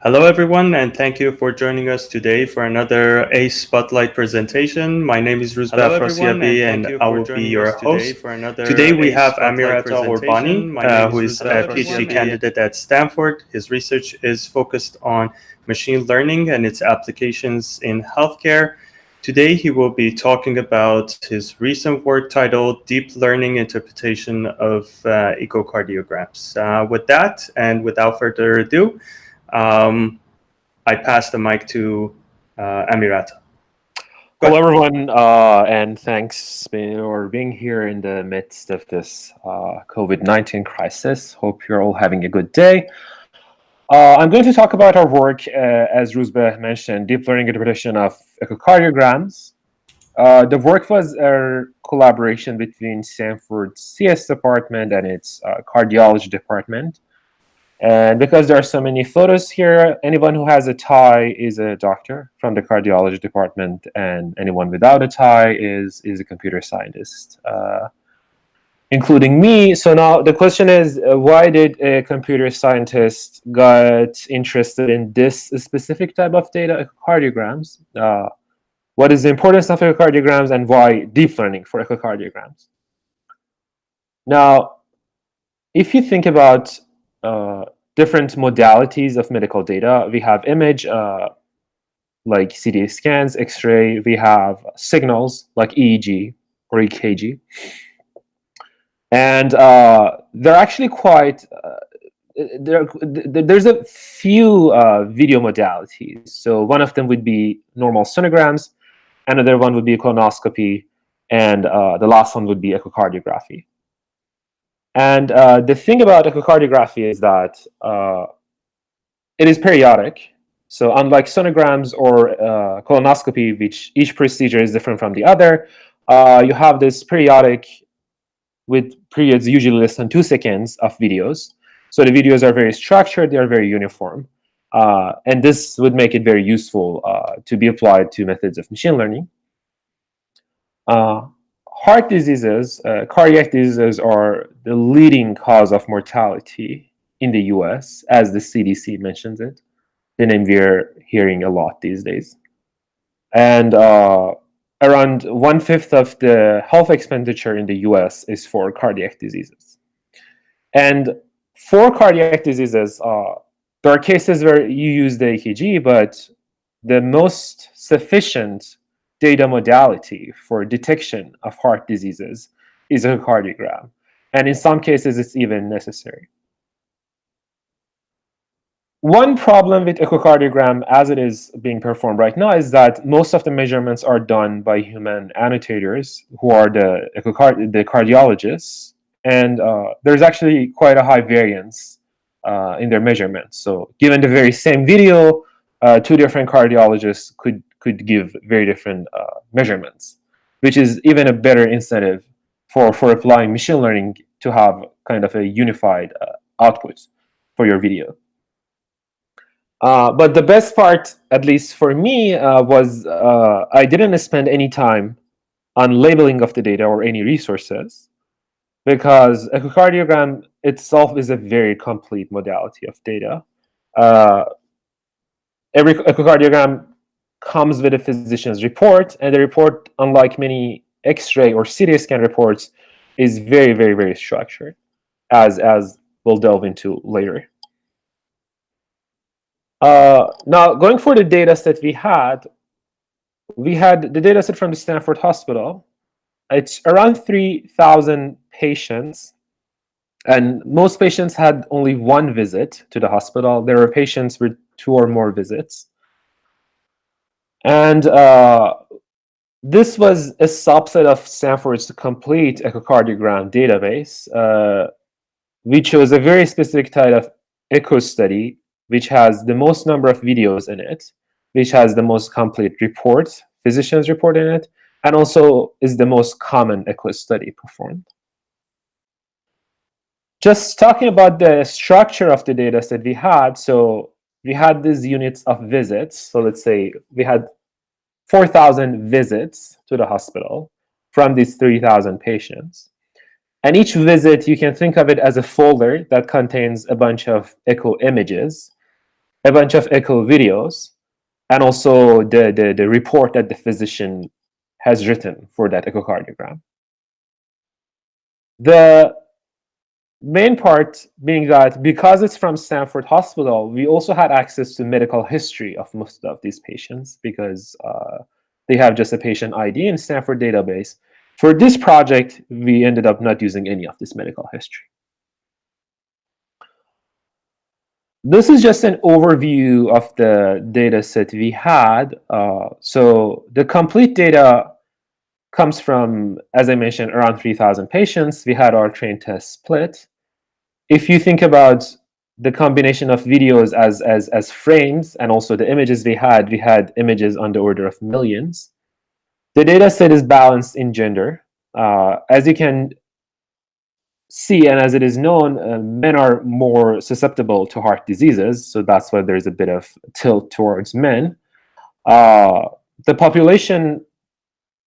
Hello, everyone, and thank you for joining us today for another ACE Spotlight presentation. My name is Rouzbeh Afrasiabi, and I will be your host. Today, we have Amirata Ghorbani, who is a PhD candidate at Stanford. His research is focused on machine learning and its applications in healthcare. Today, he will be talking about his recent work titled Deep Learning Interpretation of Echocardiograms. With that, and without further ado, I pass the mic to Amirata. Hello, everyone, and thanks for being here in the midst of this COVID-19 crisis. Hope you're all having a good day. I'm going to talk about our work, as Rouzbeh mentioned, deep learning interpretation of echocardiograms. The work was a collaboration between Stanford's CS department and its cardiology department. And because there are so many photos here, anyone who has a tie is a doctor from the cardiology department, and anyone without a tie is a computer scientist, including me. So now the question is, why did a computer scientist got interested in this specific type of data, echocardiograms? What is the importance of echocardiograms, and why deep learning for echocardiograms? Now, if you think about different modalities of medical data, we have image like CT scans, X-ray. We have signals like EEG or EKG, and they're actually quite. There's a few video modalities. So one of them would be normal sonograms, another one would be colonoscopy, and the last one would be echocardiography. And the thing about echocardiography is that it is periodic. So unlike sonograms or colonoscopy, which each procedure is different from the other, you have this periodic with periods usually less than 2 seconds of videos. So the videos are very structured, they are very uniform. And this would make it very useful to be applied to methods of machine learning. Heart diseases, cardiac diseases are the leading cause of mortality in the US, as the CDC mentions it, the name we're hearing a lot these days. And around 1/5 of the health expenditure in the US is for cardiac diseases. And for cardiac diseases, there are cases where you use the EKG, but the most sufficient data modality for detection of heart diseases is a echocardiogram. And in some cases, it's even necessary. One problem with echocardiogram as it is being performed right now is that most of the measurements are done by human annotators who are the cardiologists. And there's actually quite a high variance in their measurements. So given the very same video, two different cardiologists could give very different measurements, which is even a better incentive for applying machine learning to have kind of a unified output for your video. But the best part, at least for me, was I didn't spend any time on labeling of the data or any resources, because echocardiogram itself is a very complete modality of data. Every echocardiogram comes with a physician's report, and the report, unlike many X-ray or CT scan reports, is very, very, very structured, as we'll delve into later. Now, going for the data set we had the data set from the Stanford Hospital. It's around 3,000 patients, and most patients had only one visit to the hospital. There were patients with 2 or more visits. And this was a subset of Stanford's complete echocardiogram database. We chose a very specific type of echo study, which has the most number of videos in it, which has the most complete report, physician's report in it, and also is the most common echo study performed. Just talking about the structure of the data set we had, so we had these units of visits. So let's say we had 4,000 visits to the hospital from these 3,000 patients. And each visit, you can think of it as a folder that contains a bunch of echo images. a bunch of echo videos, and also the report that the physician has written for that echocardiogram. The main part being that because it's from Stanford Hospital, we also had access to medical history of most of these patients because they have just a patient ID in Stanford database. For this project, we ended up not using any of this medical history. This is just an overview of the data set we had. So the complete data comes from, as I mentioned, around 3,000 patients. We had our train test split. If you think about the combination of videos as frames and also the images we had images on the order of millions. The data set is balanced in gender. As you can see, and as it is known, men are more susceptible to heart diseases, so that's why there's a bit of tilt towards men. The population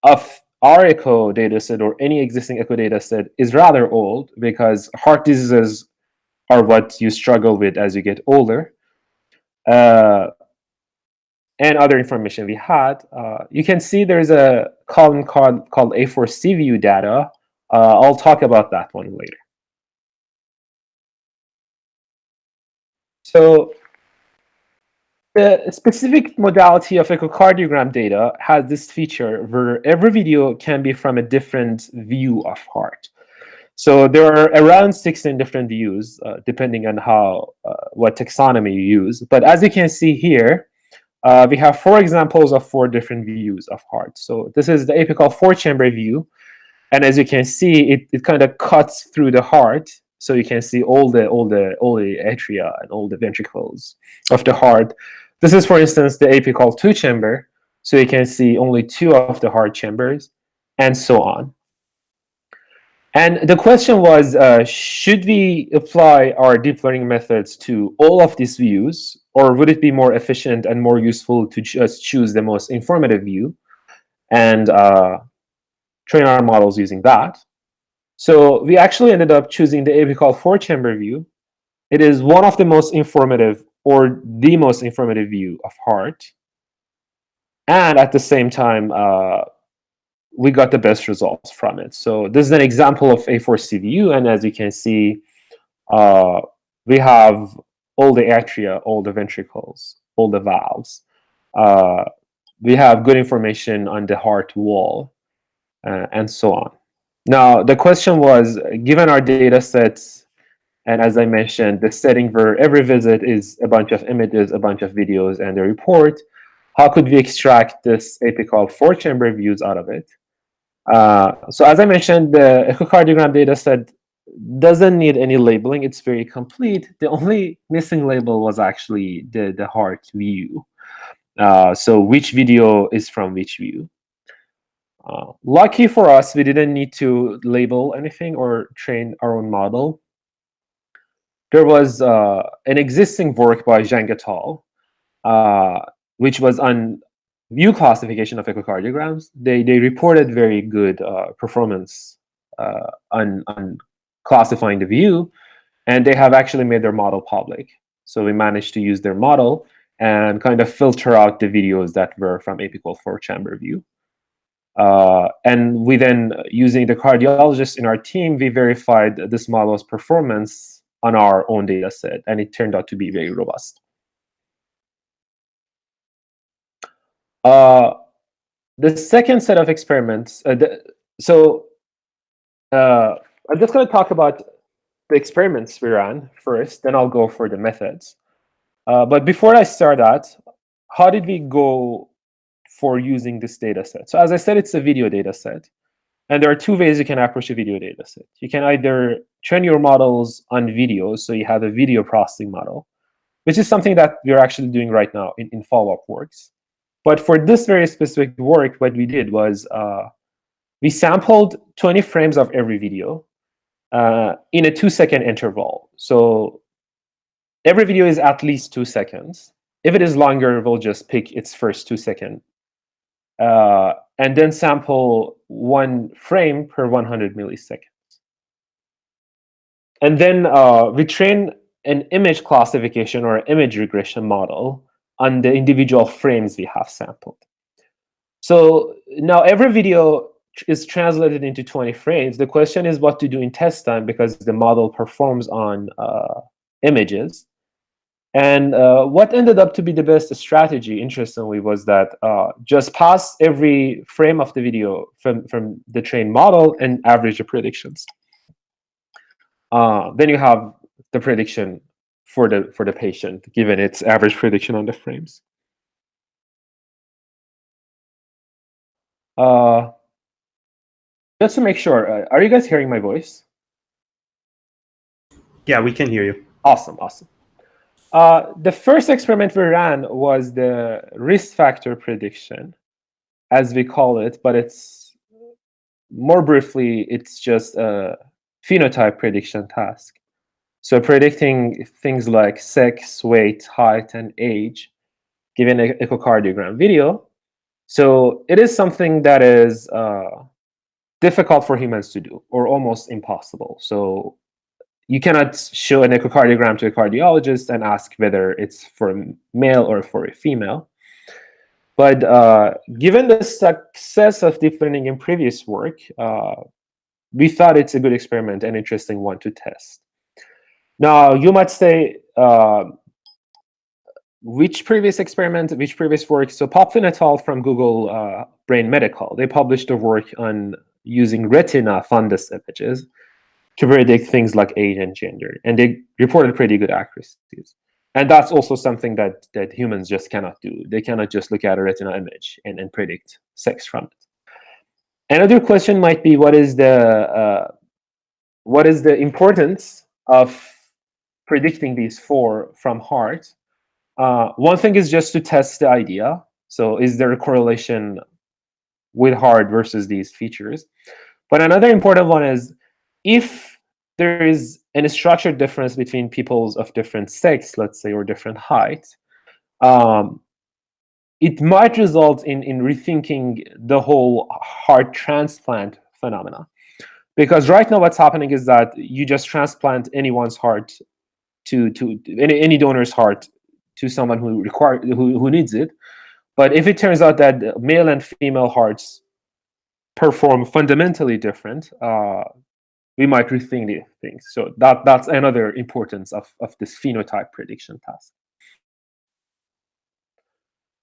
of our echo dataset or any existing echo dataset is rather old because heart diseases are what you struggle with as you get older. And other information we had, you can see there's a column called A4C view data. I'll talk about that one later. So the specific modality of echocardiogram data has this feature where every video can be from a different view of heart. So there are around 16 different views, depending on what taxonomy you use. But as you can see here, we have 4 examples of 4 different views of heart. So this is the apical 4-chamber view. And as you can see, it kind of cuts through the heart. So you can see all the atria and all the ventricles of the heart. This is, for instance, the apical 2-chamber. So you can see only 2 of the heart chambers, and so on. And the question was, should we apply our deep learning methods to all of these views, or would it be more efficient and more useful to just choose the most informative view and train our models using that? So we actually ended up choosing the apical 4-chamber view. It is one of the most informative or the most informative view of heart. And at the same time, we got the best results from it. So this is an example of A4C view. And as you can see, we have all the atria, all the ventricles, all the valves. We have good information on the heart wall, and so on. Now, the question was, given our data sets, and as I mentioned, the setting for every visit is a bunch of images, a bunch of videos, and a report, how could we extract this apical 4-chamber views out of it? So as I mentioned, the echocardiogram data set doesn't need any labeling. It's very complete. The only missing label was actually the heart view. So which video is from which view? Lucky for us, we didn't need to label anything or train our own model. There was an existing work by Zhang et al., which was on view classification of echocardiograms. They reported very good performance on classifying the view, and they have actually made their model public. So we managed to use their model and kind of filter out the videos that were from apical 4-chamber view. And we then, using the cardiologists in our team, we verified this model's performance on our own data set, and it turned out to be very robust. The second set of experiments, I'm just going to talk about the experiments we ran first, then I'll go for the methods. But before I start that, how did we go for using this data set? So as I said, it's a video data set. And there are 2 ways you can approach a video data set. You can either train your models on videos, so you have a video processing model, which is something that we're actually doing right now in follow-up works. But for this very specific work, what we did was we sampled 20 frames of every video in a 2-second interval. So every video is at least 2 seconds. If it is longer, we'll just pick its first 2 seconds. And then sample 1 frame per 100 milliseconds. And then we train an image classification or image regression model on the individual frames we have sampled. So now every video is translated into 20 frames. The question is what to do in test time, because the model performs on images. And what ended up to be the best strategy, interestingly, was that just pass every frame of the video from the trained model and average the predictions. Then you have the prediction for the patient, given its average prediction on the frames. Just to make sure, are you guys hearing my voice? Yeah, we can hear you. Awesome. The first experiment we ran was the risk factor prediction, as we call it, but it's more briefly, it's just a phenotype prediction task. So predicting things like sex, weight, height, and age, given an echocardiogram video. So it is something that is difficult for humans to do, or almost impossible. So you cannot show an echocardiogram to a cardiologist and ask whether it's for a male or for a female. But given the success of deep learning in previous work, we thought it's a good experiment and interesting one to test. Now, you might say, which previous experiment, which previous work? So Poplin et al. From Google Brain Medical, they published a work on using retina fundus images to predict things like age and gender. And they reported pretty good accuracies. And that's also something that humans just cannot do. They cannot just look at a retina image and predict sex from it. Another question might be, what is the importance of predicting these from heart? One thing is just to test the idea. So is there a correlation with heart versus these features? But another important one is, if there is a structured difference between peoples of different sex, let's say, or different height, it might result in rethinking the whole heart transplant phenomena. Because right now what's happening is that you just transplant anyone's heart to any donor's heart to someone who needs it. But if it turns out that male and female hearts perform fundamentally different, we might rethink the things. So that's another importance of this phenotype prediction task.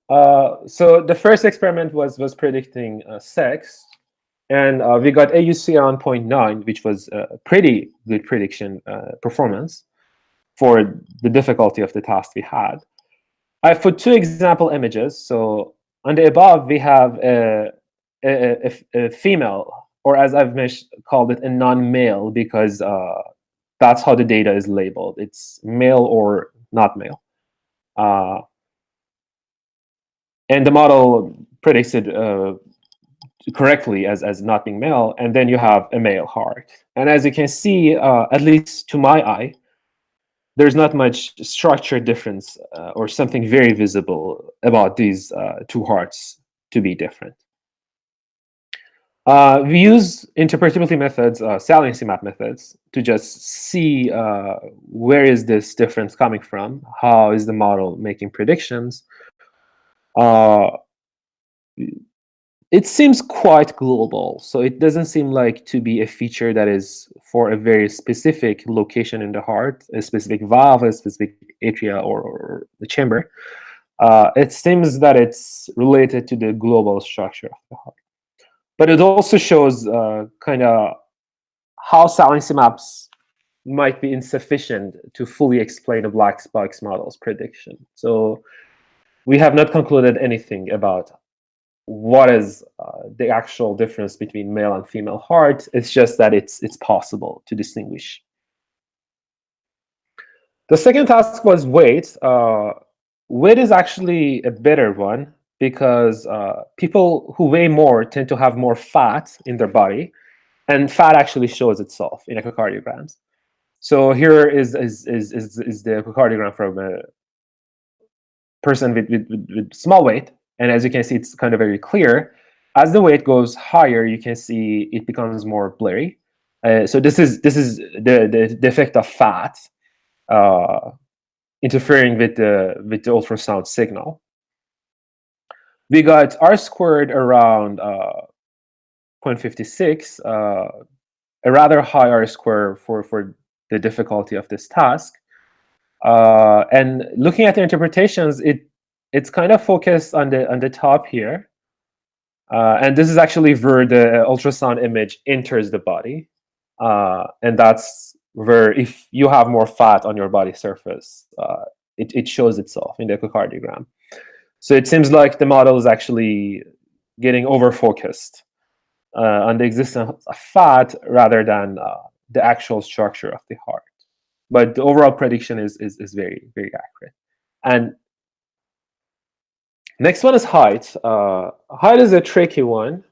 So the first experiment was predicting sex, and we got AUC around 0.9, which was a pretty good prediction performance for the difficulty of the task we had. I put two example images. So on the above, we have a female, or as I've called it, a non-male, because that's how the data is labeled. It's male or not male. And the model predicts it correctly as not being male. And then you have a male heart. And as you can see, at least to my eye, there's not much structure difference or something very visible about these two hearts to be different. We use interpretability methods, saliency map methods, to just see where is this difference coming from, how is the model making predictions. It seems quite global, so it doesn't seem like to be a feature that is for a very specific location in the heart, a specific valve, a specific atria or the chamber. It seems that it's related to the global structure of the heart. But it also shows kind of how saliency maps might be insufficient to fully explain a black box model's prediction. So we have not concluded anything about what is the actual difference between male and female heart. It's just that it's possible to distinguish. The second task was weight. Weight is actually a better one, because people who weigh more tend to have more fat in their body, and fat actually shows itself in echocardiograms. So here is the echocardiogram from a person with small weight, and as you can see, it's kind of very clear. As the weight goes higher, you can see it becomes more blurry. So this is the effect of fat. interfering with the ultrasound signal. We got R squared around 0.56, a rather high R square for the difficulty of this task. And looking at the interpretations, it's kind of focused on the top here. And this is actually where the ultrasound image enters the body. And that's where, if you have more fat on your body surface, it shows itself in the echocardiogram. So it seems like the model is actually getting over-focused on the existence of fat rather than the actual structure of the heart. But the overall prediction is very, very accurate. And next one is height. Height is a tricky one,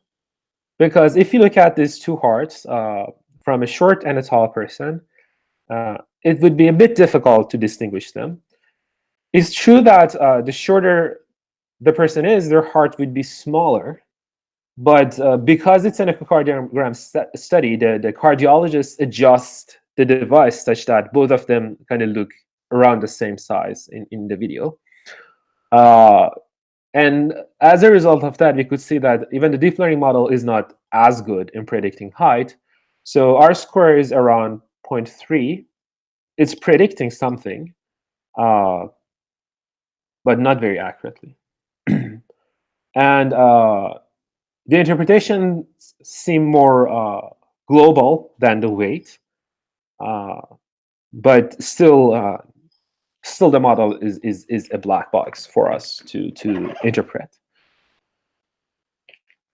because if you look at these two hearts, from a short and a tall person, it would be a bit difficult to distinguish them. It's true that the shorter the person is, their heart would be smaller. But because it's an echocardiogram study, the cardiologist adjusts the device such that both of them kind of look around the same size in the video. And as a result of that, we could see that even the deep learning model is not as good in predicting height. So R square is around 0.3. It's predicting something, but not very accurately. And the interpretations seem more global than the weight, but still the model is a black box for us to interpret.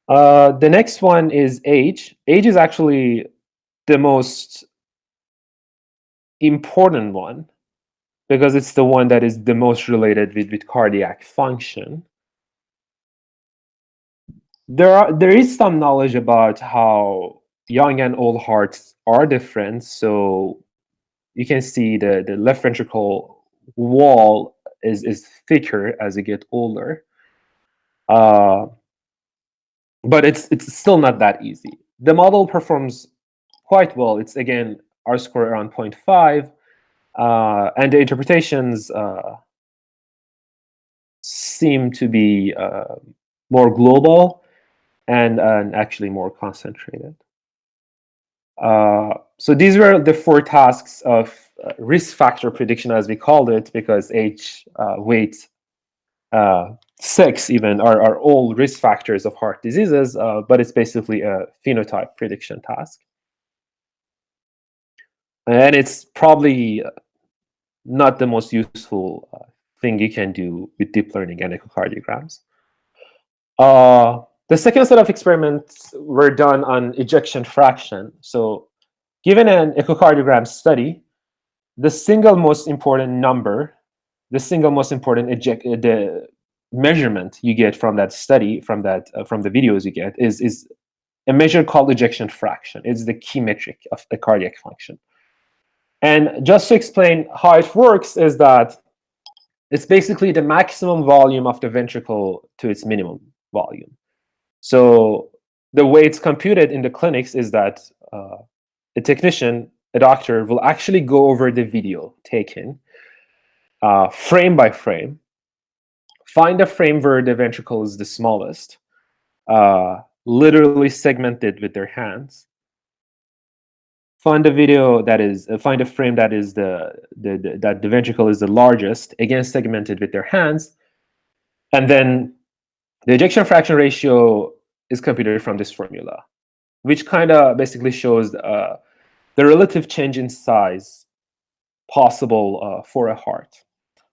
The next one is age. Age is actually the most important one, because it's the one that is the most related with cardiac function. There is some knowledge about how young and old hearts are different. So you can see the left ventricle wall is thicker as you get older. But it's still not that easy. The model performs quite well. It's, again, R square around 0.5. And the interpretations seem to be more global and actually more concentrated. So these were the 4 tasks of risk factor prediction, as we called it, because age, weight, sex even are all risk factors of heart diseases, but it's basically a phenotype prediction task. And it's probably not the most useful thing you can do with deep learning and echocardiograms. The second set of experiments were done on ejection fraction. So given an echocardiogram study, the single most important number, the single most important the measurement you get from that study, from the videos you get, is a measure called ejection fraction. It's the key metric of the cardiac function. And just to explain how it works is that it's basically the maximum volume of the ventricle to its minimum volume. So the way it's computed in the clinics is that a technician, a doctor, will actually go over the video taken frame by frame, find a frame where the ventricle is the smallest, literally segment it with their hands, find a video that is find a frame that is that the ventricle is the largest, again segmented with their hands, and then the ejection fraction ratio is computed from this formula, which kind of basically shows the relative change in size possible for a heart.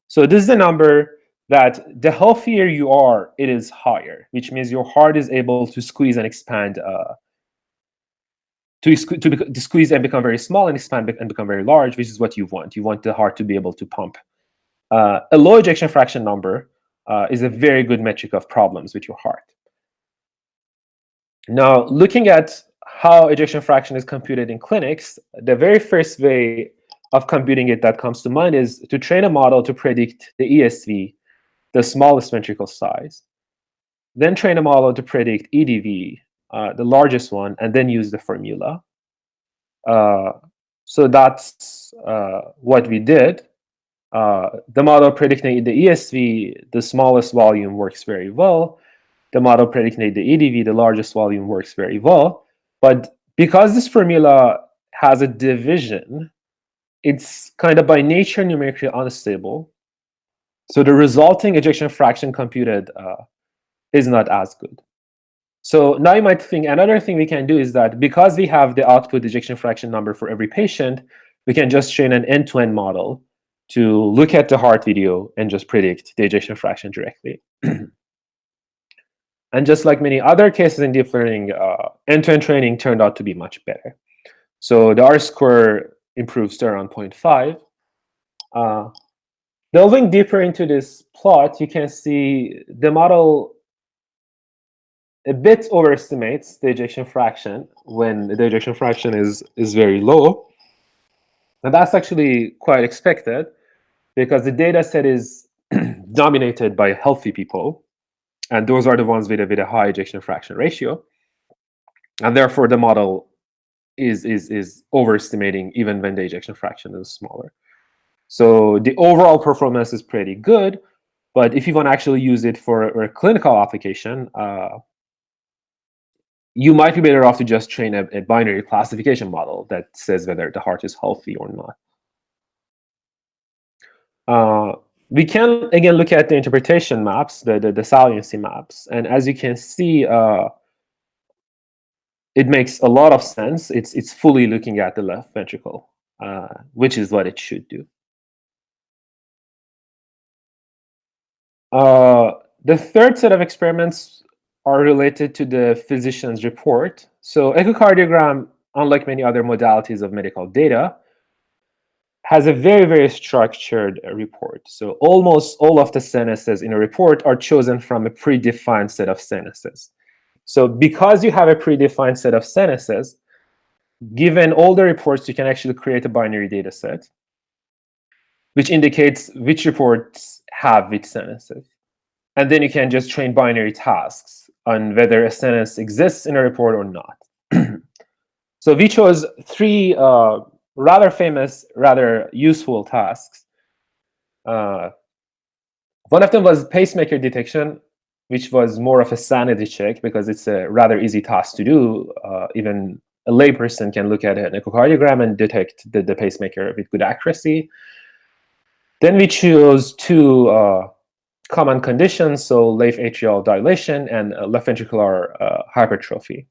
So this is the number that the healthier you are, it is higher, which means your heart is able to squeeze and expand, to squeeze and become very small and expand and become very large, which is what you want. You want the heart to be able to pump. A low ejection fraction number is a very good metric of problems with your heart. Now, looking at how ejection fraction is computed in clinics, the very first way of computing it that comes to mind is to train a model to predict the ESV, the smallest ventricle size, then train a model to predict EDV, the largest one, and then use the formula. So that's what we did. The model predicting the ESV, the smallest volume, works very well. The model predicting the EDV, the largest volume, works very well. But because this formula has a division, it's kind of by nature numerically unstable. So the resulting ejection fraction computed is not as good. So now you might think another thing we can do is that because we have the output ejection fraction number for every patient, we can just train an end-to-end model to look at the heart video and just predict the ejection fraction directly. And just like many other cases in deep learning, end-to-end training turned out to be much better. So the R-square improves to around 0.5. Delving deeper into this plot, you can see the model a bit overestimates the ejection fraction when the ejection fraction is very low. And that's actually quite expected because the data set is dominated by healthy people. And those are the ones with a high ejection fraction ratio. And therefore, the model is overestimating even when the ejection fraction is smaller. So the overall performance is pretty good. But if you want to actually use it for a clinical application, you might be better off to just train a binary classification model that says whether the heart is healthy or not. We can, again, look at the interpretation maps, the saliency maps. And as you can see, it makes a lot of sense. It's fully looking at the left ventricle, which is what it should do. The third set of experiments are related to the physician's report. So echocardiogram, unlike many other modalities of medical data, has a very, very structured report. So almost all of the sentences in a report are chosen from a predefined set of sentences. So because you have a predefined set of sentences, given all the reports, you can actually create a binary data set, which indicates which reports have which sentences. And then you can just train binary tasks on whether a sentence exists in a report or not. So we chose three rather famous, rather useful tasks. One of them was pacemaker detection, which was more of a sanity check because it's a rather easy task to do. Even a layperson can look at an echocardiogram and detect the pacemaker with good accuracy. Then we chose two common conditions, so left atrial dilation and left ventricular hypertrophy.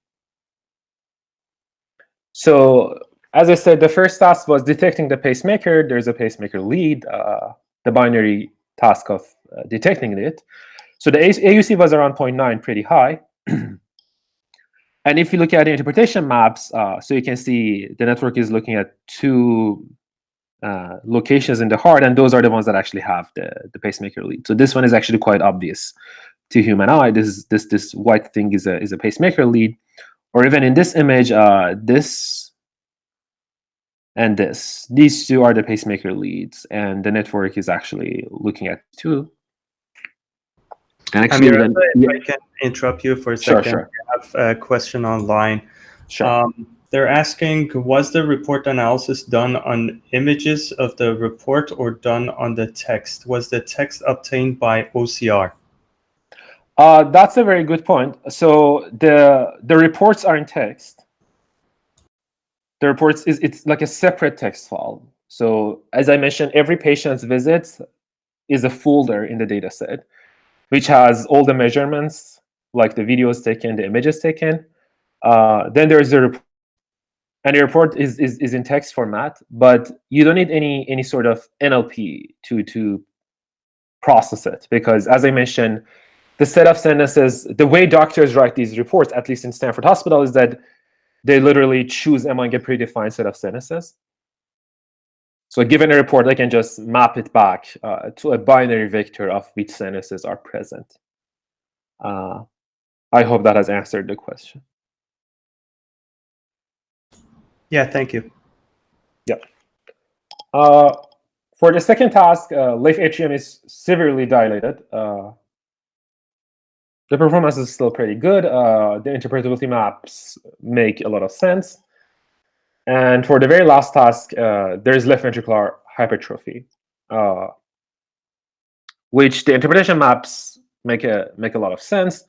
So as I said, the first task was detecting the pacemaker. There's a pacemaker lead, the binary task of detecting it. So the AUC was around 0.9, pretty high. And if you look at the interpretation maps, so you can see the network is looking at two locations in the heart, and those are the ones that actually have the pacemaker lead. So this one is actually quite obvious to human eye. This white thing is a pacemaker lead, or even in this image, this and this. These two are the pacemaker leads, and the network is actually looking at two. And actually, if I can interrupt you for a second, sure. I have a question online. Sure. They're asking, was the report analysis done on images of the report or done on the text? Was the text obtained by OCR? That's a very good point. So the reports are in text. The reports it's like a separate text file. So as I mentioned, every patient's visit is a folder in the data set, which has all the measurements, like the videos taken, the images taken. Then there's a report, and the report is in text format, but you don't need any sort of NLP to process it, because as I mentioned, the set of sentences, the way doctors write these reports, at least in Stanford Hospital, is that they literally choose among a predefined set of sentences. So given a report, they can just map it back to a binary vector of which sentences are present. I hope that has answered the question. Yeah, thank you. Yeah. For the second task, left atrium is severely dilated. The performance is still pretty good. The interpretability maps make a lot of sense. And for the very last task, there is left ventricular hypertrophy, which the interpretation maps make a lot of sense.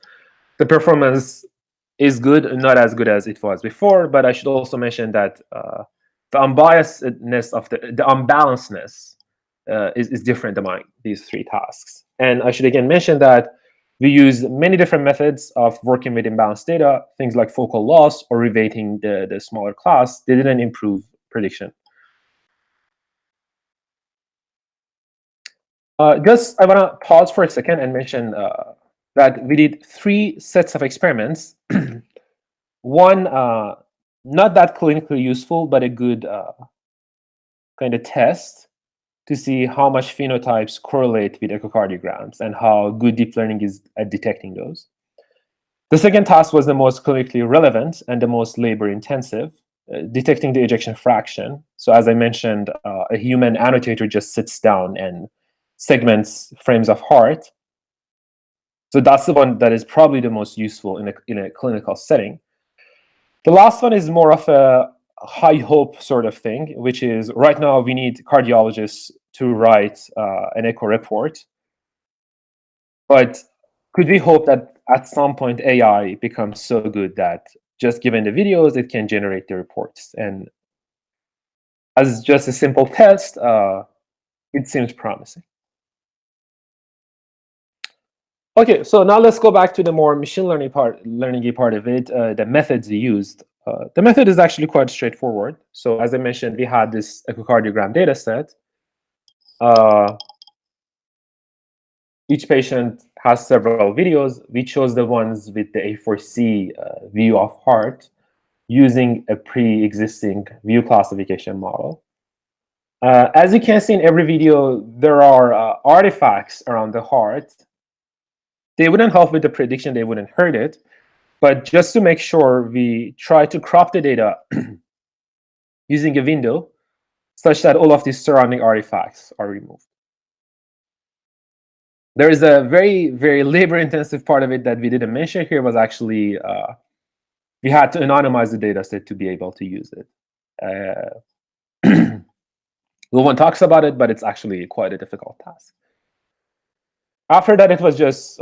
The performance is good, not as good as it was before, but I should also mention that the unbiasedness of the unbalancedness is different among these three tasks. And I should again mention that we use many different methods of working with imbalanced data, things like focal loss or reweighting the smaller class. They didn't improve prediction. Just I want to pause for a second and mention that we did 3 sets of experiments. One, not that clinically useful, but a good kind of test to see how much phenotypes correlate with echocardiograms and how good deep learning is at detecting those. The second task was the most clinically relevant and the most labor-intensive, detecting the ejection fraction. So as I mentioned, a human annotator just sits down and segments frames of heart. So that's the one that is probably the most useful in a clinical setting. The last one is more of a high hope sort of thing, which is right now we need cardiologists to write an echo report. But could we hope that at some point AI becomes so good that just given the videos, it can generate the reports? And as just a simple test, it seems promising. Okay, so now let's go back to the more machine learning part of it, the methods we used. The method is actually quite straightforward. So as I mentioned, we had this echocardiogram data set. Each patient has several videos. We chose the ones with the A4C view of heart using a pre-existing view classification model. As you can see in every video, there are artifacts around the heart. They wouldn't help with the prediction, they wouldn't hurt it. But just to make sure, we try to crop the data using a window such that all of these surrounding artifacts are removed. There is a very, very labor-intensive part of it that we didn't mention here was actually we had to anonymize the data set to be able to use it. No one talks about it, but it's actually quite a difficult task. After that, it was just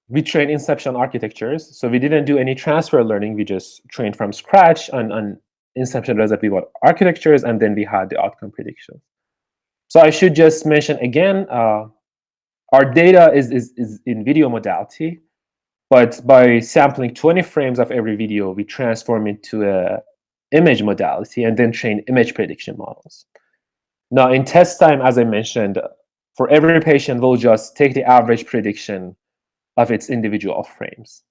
we trained inception architectures. So we didn't do any transfer learning. We just trained from scratch on inception recipe architectures, and then we had the outcome prediction. So I should just mention again, our data is in video modality, but by sampling 20 frames of every video, we transform it to a image modality and then train image prediction models. Now in test time, as I mentioned, for every patient, we'll just take the average prediction of its individual frames.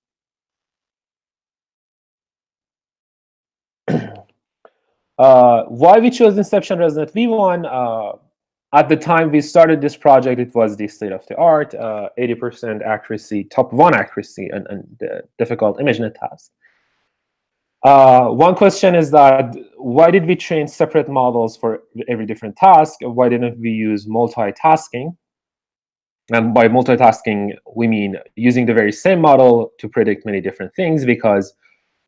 Why we chose Inception Resonant V1? At the time we started this project, it was the state of the art, 80% accuracy, top 1 accuracy, and the difficult ImageNet task. One question is that why did we train separate models for every different task? Why didn't we use multitasking? And by multitasking, we mean using the very same model to predict many different things, because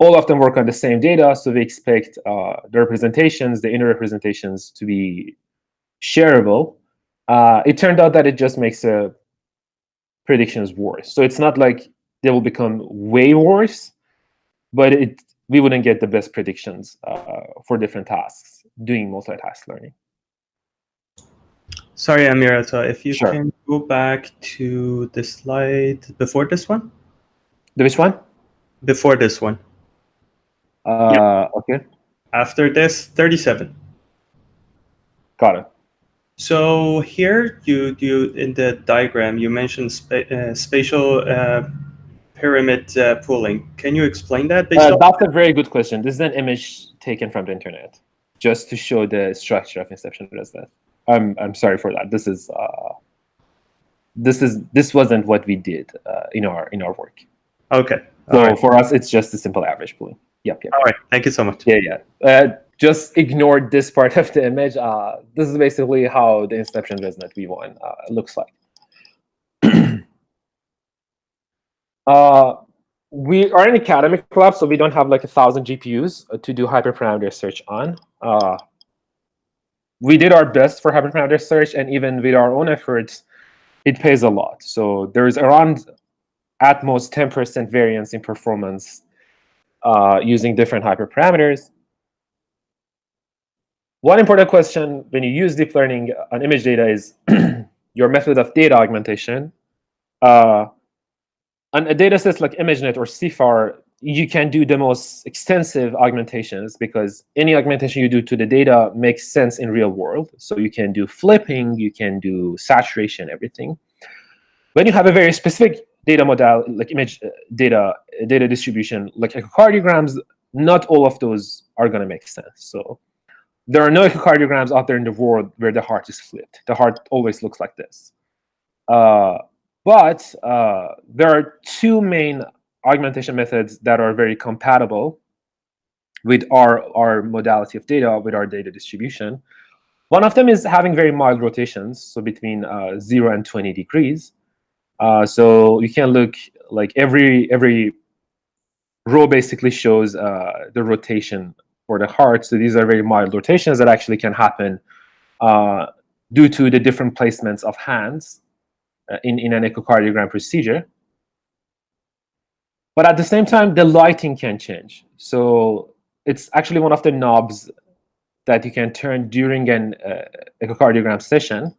all of them work on the same data. So we expect the representations, the inner representations, to be shareable. It turned out that it just makes predictions worse. So it's not like they will become way worse, but we wouldn't get the best predictions for different tasks doing multitask learning. Sorry, Amirata, if you Sure. can go back to the slide before this one. Which one? Before this one. Okay. After this, 37. Got it. So here, you in the diagram, you mentioned spatial pyramid pooling. Can you explain that? That's a very good question. This is an image taken from the internet, just to show the structure of Inception Resonant. I'm sorry for that. This wasn't what we did in our work. Okay. So for us, it's just a simple average pooling. Yep. All right. Thank you so much. Yeah. Just ignore this part of the image. This is basically how the Inception Resonant V1 looks like. We are an academic lab, so we don't have like 1,000 GPUs to do hyperparameter search on. We did our best for hyperparameter search, and even with our own efforts, it pays a lot. So there's around, at most, 10% variance in performance using different hyperparameters. One important question when you use deep learning on image data is your method of data augmentation. On a data set like ImageNet or CFAR, you can do the most extensive augmentations because any augmentation you do to the data makes sense in real world. So you can do flipping, you can do saturation, everything. When you have a very specific data model, like image data distribution, like echocardiograms, not all of those are going to make sense. So there are no echocardiograms out there in the world where the heart is flipped. The heart always looks like this. But there are two main augmentation methods that are very compatible with our modality of data, with our data distribution. One of them is having very mild rotations, so between 0 and 20 degrees. So you can look like every row basically shows the rotation for the heart. So these are very mild rotations that actually can happen due to the different placements of hands in an echocardiogram procedure. But at the same time, the lighting can change. So it's actually one of the knobs that you can turn during an echocardiogram session.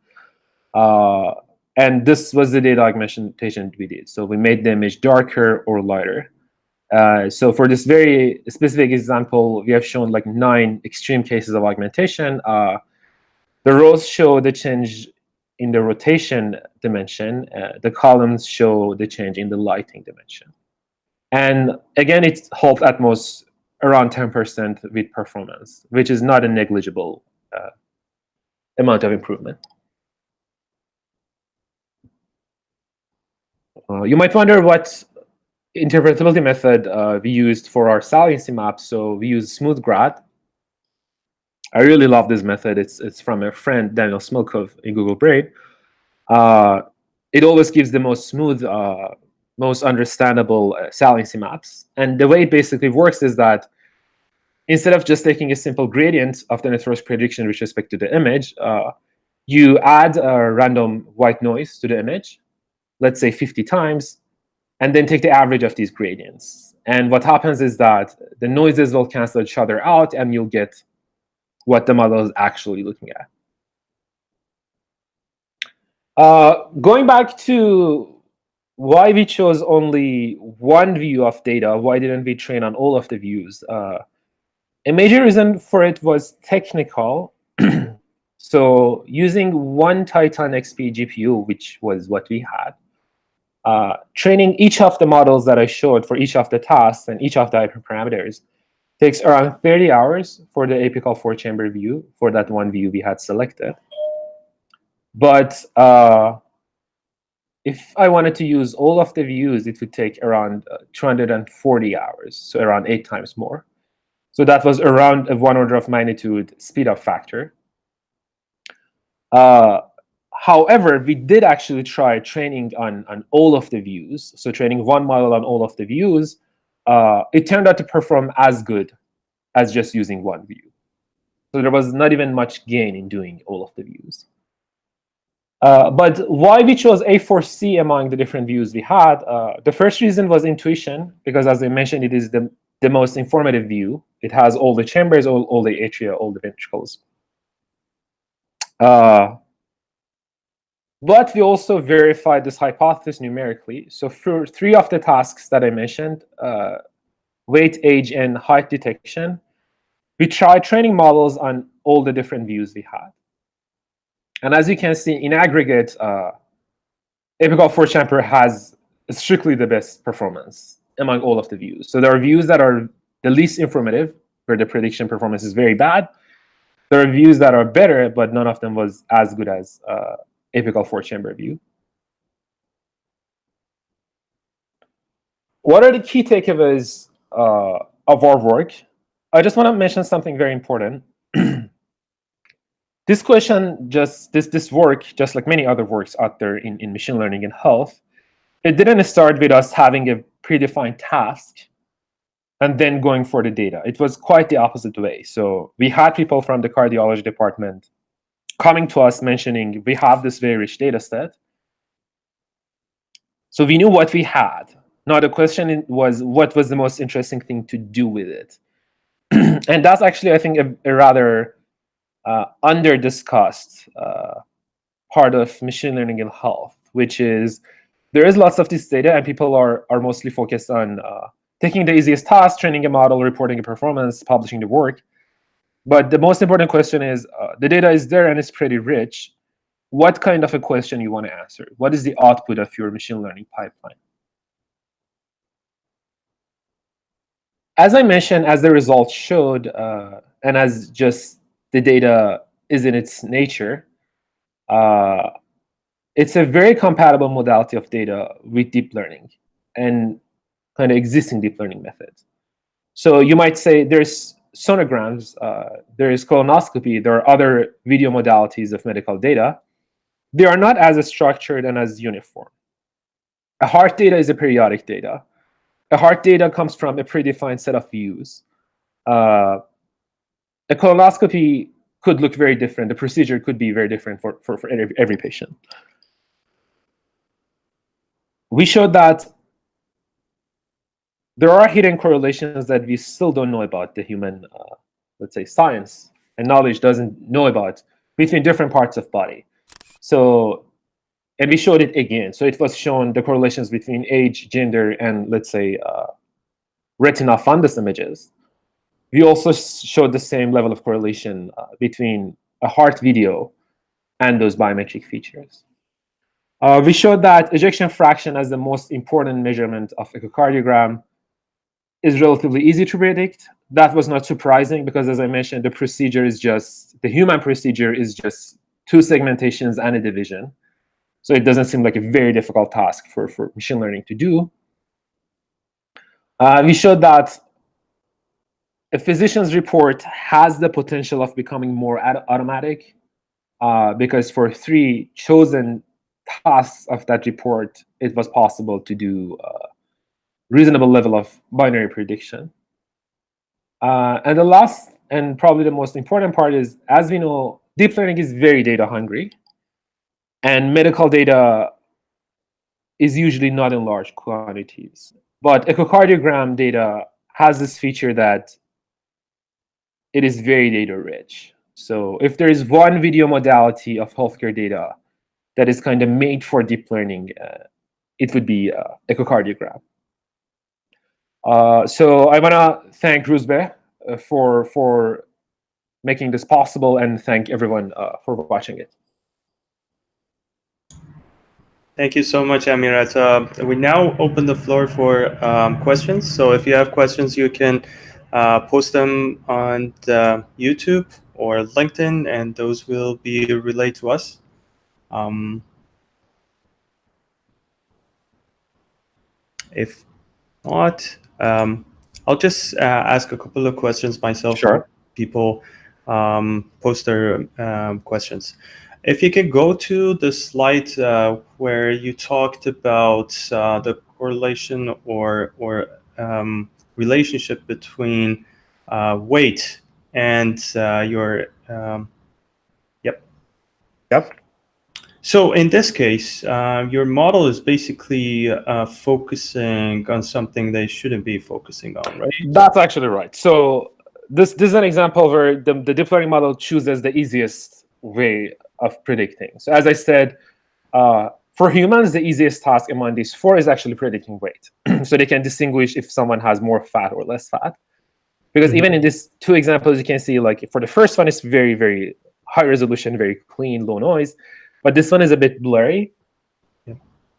And this was the data augmentation we did. So we made the image darker or lighter. So for this very specific example, we have shown like 9 extreme cases of augmentation. The rows show the change in the rotation dimension. The columns show the change in the lighting dimension. And again, it helped at most around 10% with performance, which is not a negligible amount of improvement. You might wonder what interpretability method we used for our saliency map. So we used SmoothGrad. I really love this method. It's from a friend, Daniel Smilkov in Google Brain. It always gives the most smooth, most understandable saliency maps. And the way it basically works is that instead of just taking a simple gradient of the network's prediction with respect to the image, you add a random white noise to the image, let's say 50 times, and then take the average of these gradients. And what happens is that the noises will cancel each other out, and you'll get what the model is actually looking at. Going back to why we chose only one view of data, why didn't we train on all of the views? A major reason for it was technical. So using one Titan XP GPU, which was what we had, training each of the models that I showed for each of the tasks and each of the hyperparameters takes around 30 hours for the apical 4-chamber view for that one view we had selected. But if I wanted to use all of the views, it would take around 240 hours, so around 8 times more. So that was around a 1 order of magnitude speed up factor. However, we did actually try training on all of the views. So training one model on all of the views, it turned out to perform as good as just using one view. So there was not even much gain in doing all of the views. But why we chose A4C among the different views we had, the first reason was intuition, because as I mentioned, it is the most informative view. It has all the chambers, all the atria, all the ventricles. But we also verified this hypothesis numerically. So for 3 of the tasks that I mentioned, weight, age, and height detection, we tried training models on all the different views we had. And as you can see, in aggregate, apical 4-chamber has strictly the best performance among all of the views. So there are views that are the least informative, where the prediction performance is very bad. There are views that are better, but none of them was as good as apical 4-chamber view. What are the key takeaways of our work? I just want to mention something very important. This question, this work, like many other works out there in machine learning and health, it didn't start with us having a predefined task and then going for the data. It was quite the opposite way. So we had people from the cardiology department coming to us mentioning, we have this very rich data set. So we knew what we had. Now the question was, what was the most interesting thing to do with it? And that's actually, I think, a rather under-discussed part of machine learning in health, which is there is lots of this data and people are mostly focused on taking the easiest task, training a model, reporting a performance, publishing the work. But the most important question is, the data is there and it's pretty rich. What kind of a question you want to answer? What is the output of your machine learning pipeline? As I mentioned, as the results showed, and as just the data is in its nature, it's a very compatible modality of data with deep learning and kind of existing deep learning methods. So you might say there's sonograms, there is colonoscopy, there are other video modalities of medical data. They are not as structured and as uniform. A heart data is a periodic data. A heart data comes from a predefined set of views. A colonoscopy could look very different. The procedure could be very different for every patient. We showed that there are hidden correlations that we still don't know about the human, let's say, science and knowledge doesn't know about between different parts of body. So, and we showed it again. So it was shown the correlations between age, gender, and let's say retina fundus images. We also showed the same level of correlation between a heart video and those biometric features. We showed that ejection fraction as the most important measurement of echocardiogram is relatively easy to predict. That was not surprising because, as I mentioned, the procedure is just, the human procedure is just 2 segmentations and a division. So it doesn't seem like a very difficult task for machine learning to do. We showed that a physician's report has the potential of becoming more automatic because for 3 chosen tasks of that report, it was possible to do reasonable level of binary prediction. And the last and probably the most important part is, as we know, deep learning is very data hungry, and medical data is usually not in large quantities. But echocardiogram data has this feature that it is very data rich. So if there is one video modality of healthcare data that is kind of made for deep learning, it would be echocardiogram. So I want to thank Rouzbeh for making this possible and thank everyone for watching it. Thank you so much, Amirata. We now open the floor for questions. So if you have questions, you can post them on the YouTube or LinkedIn, and those will be relayed to us. If not, I'll just ask a couple of questions myself. Sure. People post their questions. If you can go to the slide where you talked about the correlation or relationship between weight and your Yep. So in this case, your model is basically focusing on something they shouldn't be focusing on, right? That's actually right. So this is an example where the deep learning model chooses the easiest way of predicting. So as I said, for humans, the easiest task among these 4 is actually predicting weight. So they can distinguish if someone has more fat or less fat. Because even in these 2 examples, you can see, like, for the first one, it's very, very high resolution, very clean, low noise. But this one is a bit blurry.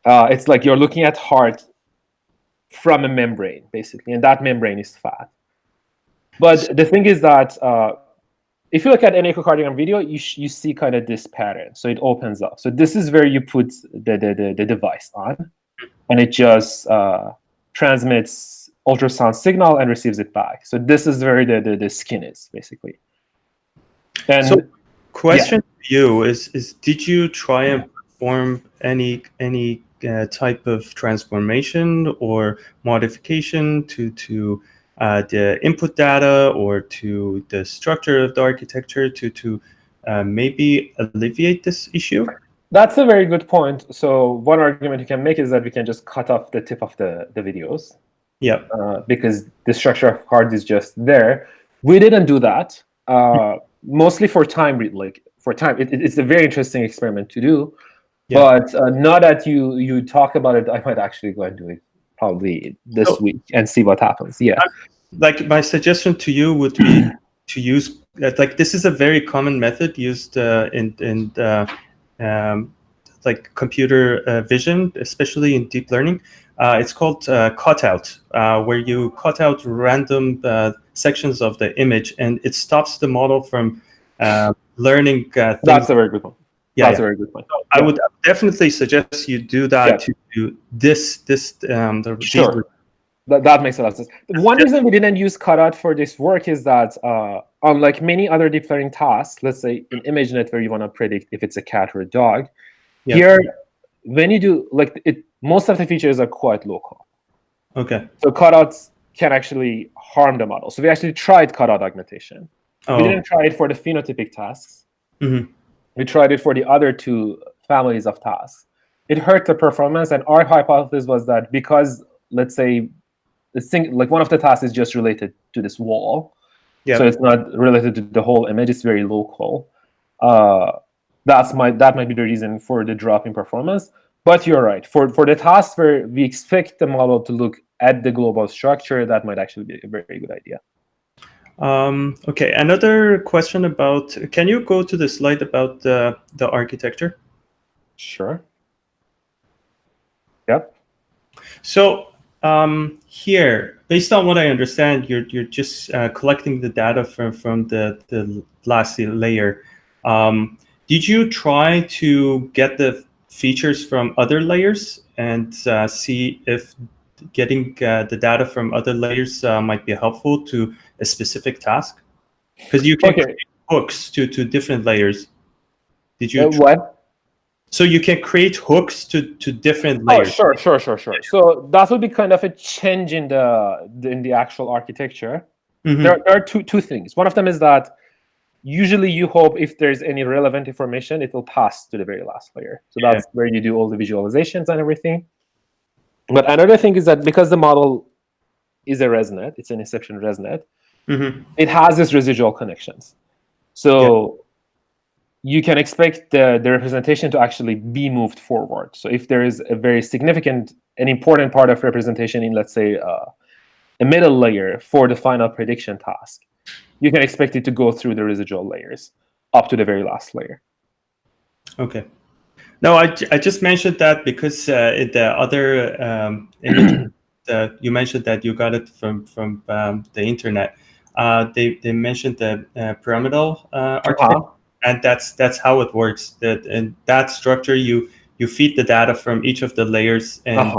It's like you're looking at heart from a membrane, basically, and that membrane is fat. But the thing is that if you look at an echocardiogram video, you see kind of this pattern. So it opens up. So this is where you put the device on, and it just transmits ultrasound signal and receives it back. So this is where the skin is, basically. And so question to you is did you try and perform any type of transformation or modification to the input data or to the structure of the architecture to maybe alleviate this issue? That's a very good point. So one argument you can make is that we can just cut off the tip of the videos. Yeah. Because the structure of card is just there. We didn't do that, mostly for time. It's a very interesting experiment to do. Yeah. But now that you talk about it, I might actually go and do it probably this week and see what happens. Yeah. Like my suggestion to you would be to use like this is a very common method used in like computer vision, especially in deep learning. It's called cutout, where you cut out random sections of the image, and it stops the model from learning things. That's a very good one. Yeah, that's a very good point. So I would definitely suggest you do that to do this. Sure. That makes a lot of sense. One reason we didn't use cutout for this work is that unlike many other deep learning tasks, let's say in ImageNet where you want to predict if it's a cat or a dog, here when you do most of the features are quite local. Okay. So cutouts can actually harm the model. So we actually tried cutout augmentation. We didn't try it for the phenotypic tasks. Mm-hmm. We tried it for the other two families of tasks. It hurt the performance, and our hypothesis was that because, let's say, one of the tasks is just related to this wall, so it's not related to the whole image. It's very local. That might be the reason for the drop in performance. But you're right. For the tasks where we expect the model to look at the global structure, that might actually be a very good idea. Okay, another question about, can you go to the slide about the architecture? Sure. Yep. So here, based on what I understand, you're just collecting the data from the last layer. Did you try to get the features from other layers and see if getting the data from other layers might be helpful to a specific task? Because you can create hooks to different layers. Did you what? So you can create hooks to different layers. Oh, sure. So that would be kind of a change in the actual architecture. Mm-hmm. There are two things. One of them is that usually you hope if there's any relevant information, it will pass to the very last layer. So that's where you do all the visualizations and everything. But another thing is that because the model is a ResNet, it's an inception ResNet, it has these residual connections. So you can expect the representation to actually be moved forward. So if there is a very significant and important part of representation in, let's say, a middle layer for the final prediction task, you can expect it to go through the residual layers up to the very last layer. Okay. No, I just mentioned that because in the other image, you mentioned that you got it from the internet. They mentioned the pyramidal architecture, and that's how it works. That in that structure, you feed the data from each of the layers, and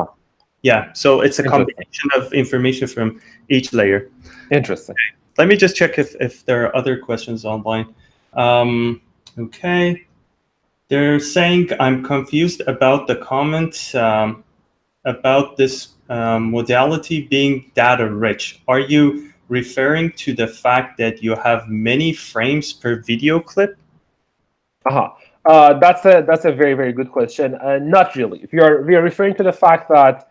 so it's a combination of information from each layer. Interesting. Let me just check if there are other questions online. Okay. They're saying, I'm confused about the comment about this modality being data rich. Are you referring to the fact that you have many frames per video clip? That's a very good question. Not really. We are referring to the fact that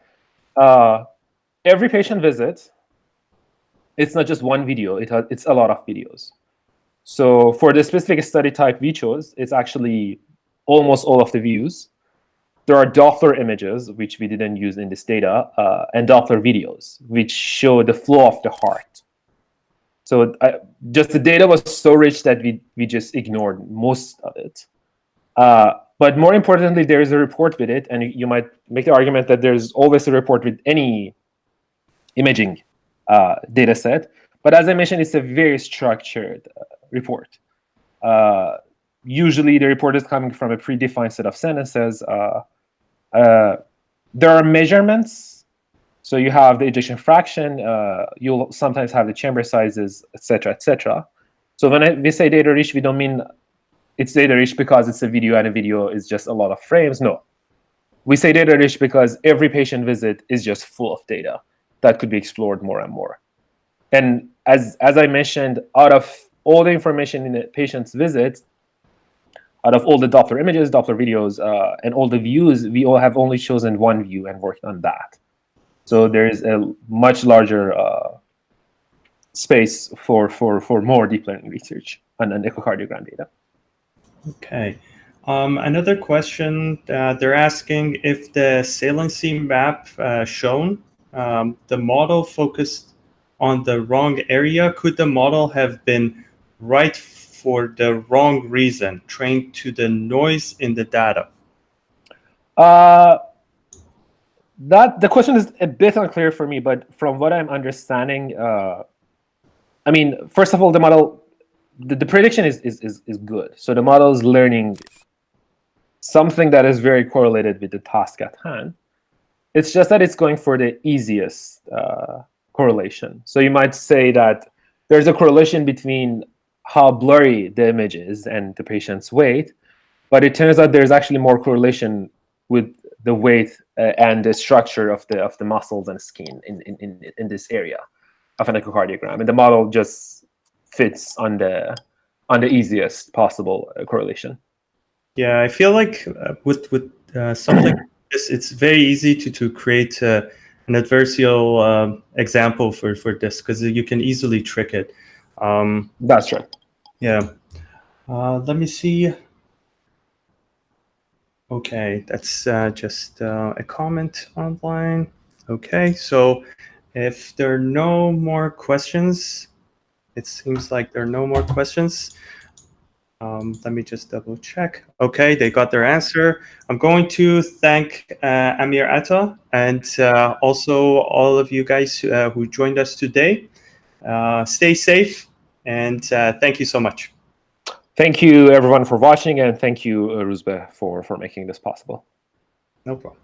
every patient visit, it's not just one video. It's a lot of videos. So for the specific study type we chose, it's actually almost all of the views. There are Doppler images, which we didn't use in this data, and Doppler videos, which show the flow of the heart. So just the data was so rich that we just ignored most of it. But more importantly, there is a report with it, and you might make the argument that there's always a report with any imaging data set. But as I mentioned, it's a very structured report. Usually the report is coming from a predefined set of sentences. There are measurements. So you have the ejection fraction. You'll sometimes have the chamber sizes, etc., etc. So when we say data rich, we don't mean it's data rich because it's a video and a video is just a lot of frames. No. We say data rich because every patient visit is just full of data that could be explored more and more. And as I mentioned, out of all the information in a patient's visits, out of all the Doppler images, Doppler videos, and all the views, we all have only chosen one view and worked on that. So there is a much larger space for more deep learning research on echocardiogram data. Okay. Another question, they're asking if the saliency map shown, the model focused on the wrong area. Could the model have been right for the wrong reason, trained to the noise in the data? The question is a bit unclear for me, but from what I'm understanding, I mean, first of all, the model, the prediction is good. So the model is learning something that is very correlated with the task at hand. It's just that it's going for the easiest correlation. So you might say that there's a correlation between how blurry the image is and the patient's weight, but it turns out there's actually more correlation with the weight and the structure of the muscles and skin in this area of an echocardiogram, and the model just fits on the easiest possible correlation. Yeah, I feel like with something like this, it's very easy to create an adversarial example for this, because you can easily trick it. That's right. Yeah. Let me see. Okay, that's just a comment online. Okay, so if there are no more questions, it seems like there are no more questions. Let me just double check. Okay, they got their answer. I'm going to thank Amirata and also all of you guys who joined us today. Stay safe, and thank you so much. Thank you, everyone, for watching, and thank you, Rouzbeh, for making this possible. No problem.